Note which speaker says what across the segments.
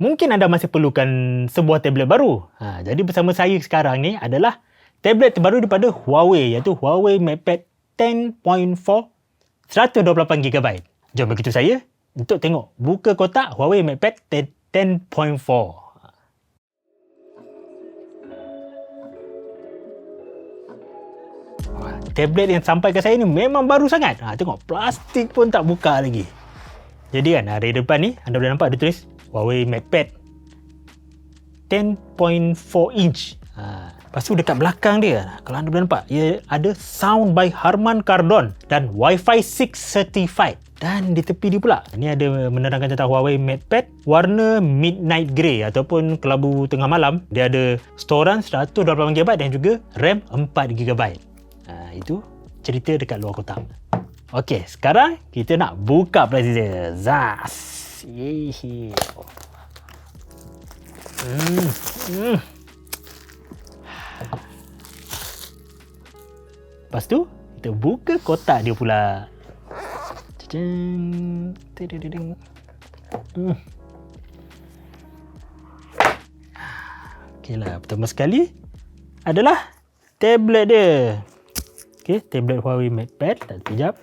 Speaker 1: Mungkin anda masih perlukan sebuah tablet baru. Jadi bersama saya sekarang ni adalah tablet terbaru daripada Huawei, iaitu Huawei MatePad 10.4 128GB. Jom begitu saya untuk tengok buka kotak Huawei MatePad 10.4. Tablet yang sampai ke saya ni memang baru sangat. Tengok, plastik pun tak buka lagi. Jadi kan, dari depan ni anda boleh nampak ada tulis Huawei MatePad 10.4 inch. Lepas tu dekat belakang dia, kalau anda boleh nampak, ia ada sound by Harman Kardon dan WiFi 6 certified. Dan di tepi dia pula, ni ada menerangkan tentang Huawei MatePad warna midnight grey ataupun kelabu tengah malam. Dia ada storan 128GB dan juga RAM 4GB. Itu cerita dekat luar kotak. Okey, sekarang kita nak buka plastik dia. Zas. Lepas tu, kita buka kotak dia pula. Okeylah, pertama sekali adalah tablet dia. Okey, tablet Huawei MatePad. Tak sekejap.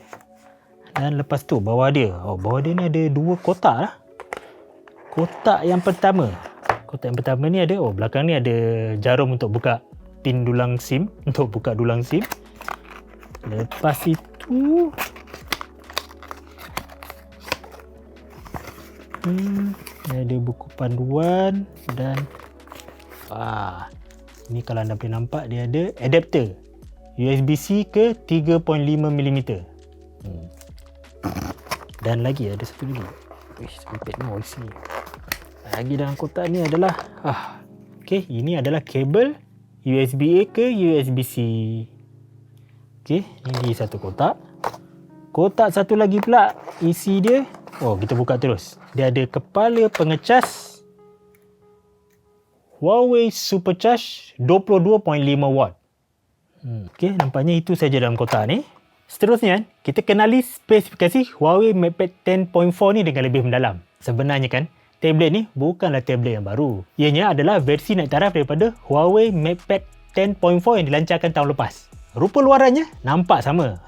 Speaker 1: Dan lepas tu, bawah dia. Bawah dia ni ada dua kotak lah. Kotak yang pertama ni ada, belakang ni ada jarum untuk buka pin dulang SIM, untuk buka dulang SIM. Lepas itu ada buku panduan dan ni kalau anda boleh nampak dia ada adapter USB-C ke 3.5mm. Dan lagi ada satu lagi. Sempit ni sini. Lagi dalam kotak ni adalah okey, ini adalah kabel USB-A ke USB-C. Okey, ini satu kotak. Kotak satu lagi pula isi dia. Kita buka terus. Dia ada kepala pengecas Huawei Supercharge 22.5W. Okey, nampaknya itu saja dalam kotak ni. Seterusnya, kita kenali spesifikasi Huawei MatePad 10.4 ni dengan lebih mendalam. Sebenarnya kan, tablet ni bukanlah tablet yang baru. Ianya adalah versi naik taraf daripada Huawei MatePad 10.4 yang dilancarkan tahun lepas. Rupa luarannya nampak sama.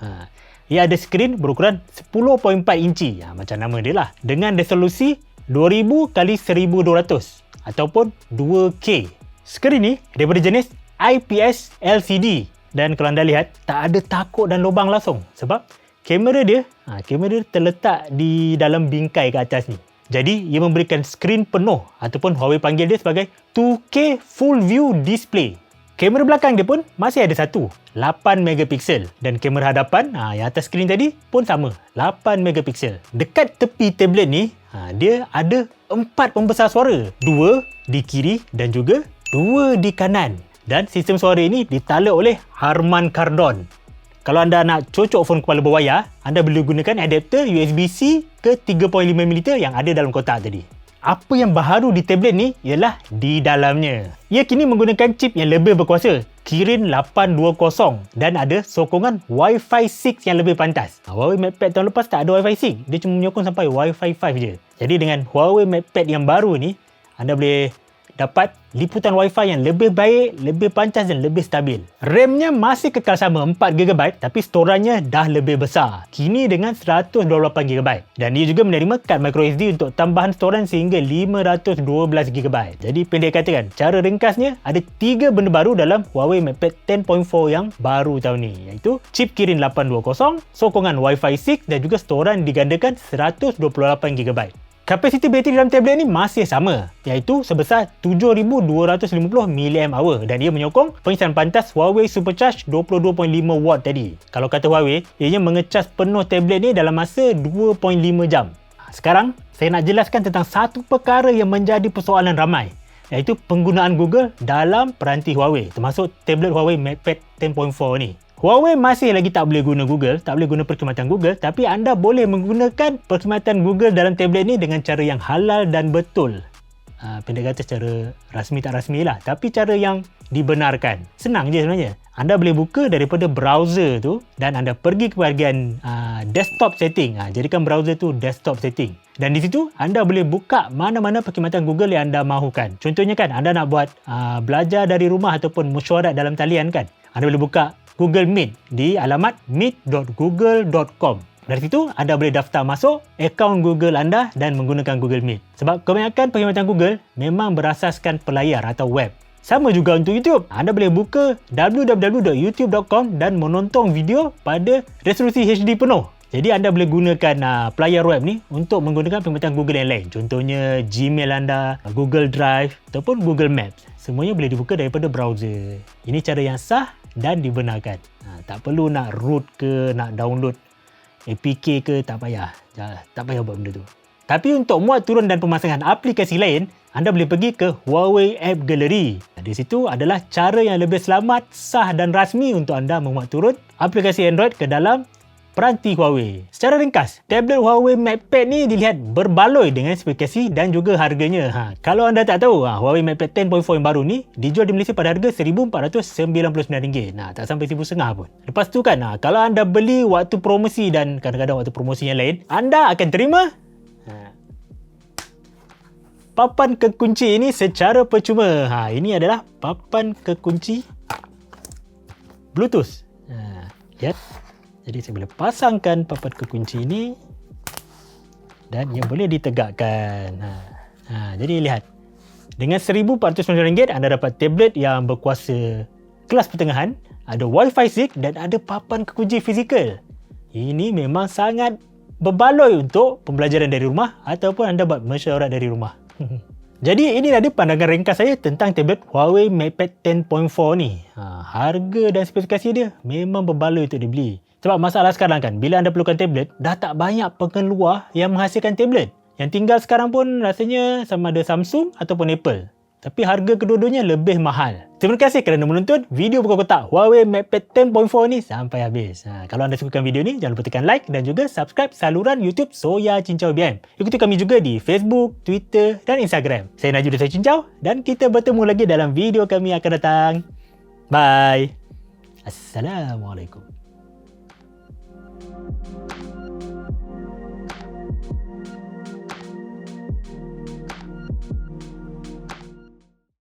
Speaker 1: Ia ada skrin berukuran 10.4 inci, macam nama dia lah, dengan resolusi 2000 x 1200 ataupun 2K. Skrin ni daripada jenis IPS LCD. Dan kalau anda lihat, tak ada takuk dan lubang langsung sebab kamera dia terletak di dalam bingkai ke atas ni. Jadi ia memberikan skrin penuh ataupun Huawei panggil dia sebagai 2K full view display. Kamera belakang dia pun masih ada satu, 8MP, dan kamera hadapan yang atas skrin tadi pun sama, 8MP. Dekat tepi tablet ni dia ada 4 pembesar suara, 2 di kiri dan juga 2 di kanan. Dan sistem suara ini ditala oleh Harman Kardon. Kalau anda nak cocok phone kepala berwayar, anda boleh gunakan adapter USB-C ke 3.5mm yang ada dalam kotak tadi. Apa yang baharu di tablet ni ialah di dalamnya. Ia kini menggunakan chip yang lebih berkuasa, Kirin 820, dan ada sokongan WiFi 6 yang lebih pantas. Huawei MatePad tahun lepas tak ada WiFi 6, dia cuma menyokong sampai WiFi 5 je. Jadi dengan Huawei MatePad yang baru ni, anda boleh dapat liputan WiFi yang lebih baik, lebih pantas dan lebih stabil. RAM-nya masih kekal sama 4GB tapi storannya dah lebih besar. Kini dengan 128GB. Dan ia juga menerima kad microSD untuk tambahan storan sehingga 512GB. Jadi pendek katakan, cara ringkasnya ada 3 benda baru dalam Huawei MatePad 10.4 yang baru tahun ni, iaitu chip Kirin 820, sokongan WiFi 6 dan juga storan digandakan 128GB. Kapasiti bateri dalam tablet ni masih sama, iaitu sebesar 7250mAh dan ia menyokong pengecasan pantas Huawei Supercharge 22.5W tadi. Kalau kata Huawei, ianya mengecas penuh tablet ni dalam masa 2.5 jam. Sekarang, saya nak jelaskan tentang satu perkara yang menjadi persoalan ramai, iaitu penggunaan Google dalam peranti Huawei, termasuk tablet Huawei MatePad 10.4 ni. Huawei masih lagi tak boleh guna Google, tak boleh guna perkhidmatan Google, tapi anda boleh menggunakan perkhidmatan Google dalam tablet ni dengan cara yang halal dan betul. pendek kata secara rasmi tak rasmi lah. Tapi cara yang dibenarkan. Senang je sebenarnya. Anda boleh buka daripada browser tu dan anda pergi ke bahagian desktop setting. Jadikan browser tu desktop setting. Dan di situ anda boleh buka mana-mana perkhidmatan Google yang anda mahukan. Contohnya kan anda nak buat belajar dari rumah ataupun mesyuarat dalam talian kan. Anda boleh buka Google Meet di alamat meet.google.com. Dari situ anda boleh daftar masuk akaun Google anda dan menggunakan Google Meet. Sebab kebanyakan perkhidmatan Google memang berasaskan pelayar atau web. Sama juga untuk YouTube. Anda boleh buka www.youtube.com dan menonton video pada resolusi HD penuh. Jadi anda boleh gunakan pelayar web ni untuk menggunakan perkhidmatan Google yang lain. Contohnya Gmail anda, Google Drive ataupun Google Maps. Semuanya boleh dibuka daripada browser. Ini cara yang sah dan dibenarkan. Tak perlu nak root ke, nak download APK ke, tak payah. Tak payah buat benda tu. Tapi untuk muat turun dan pemasangan aplikasi lain, anda boleh pergi ke Huawei App Gallery. Di situ adalah cara yang lebih selamat, sah dan rasmi untuk anda memuat turun aplikasi Android ke dalam peranti Huawei. Secara ringkas, tablet Huawei MatePad ni dilihat berbaloi dengan spesifikasi dan juga harganya. Kalau anda tak tahu, Huawei MatePad 10.4 yang baru ni dijual di Malaysia pada harga RM1,499. Tak sampai RM1,500 pun. Lepas tu kan, kalau anda beli waktu promosi dan kadang-kadang waktu promosi yang lain, anda akan terima papan kekunci ini secara percuma. Ini adalah papan kekunci Bluetooth. Lihat. Jadi saya boleh pasangkan papan kekunci ini dan ia boleh ditegakkan. Jadi lihat. Dengan RM1,499 anda dapat tablet yang berkuasa kelas pertengahan, ada WiFi 6 dan ada papan kekunci fizikal. Ini memang sangat berbaloi untuk pembelajaran dari rumah ataupun anda buat mesyuarat dari rumah. Jadi inilah dia pandangan ringkas saya tentang tablet Huawei MatePad 10.4 ni. Harga dan spesifikasi dia memang berbaloi untuk dibeli. Sebab masalah sekarang kan, bila anda perlukan tablet, dah tak banyak pengeluar yang menghasilkan tablet. Yang tinggal sekarang pun rasanya sama ada Samsung ataupun Apple. Tapi harga kedua-duanya lebih mahal. Terima kasih kerana menonton video Buka Kotak Huawei MatePad 10.4 ni sampai habis. Kalau anda sukakan video ni, jangan lupa tekan like dan juga subscribe saluran YouTube Soya Cincau BM. Ikuti kami juga di Facebook, Twitter dan Instagram. Saya Najib dari Soya Cincau dan kita bertemu lagi dalam video kami akan datang. Bye. Assalamualaikum.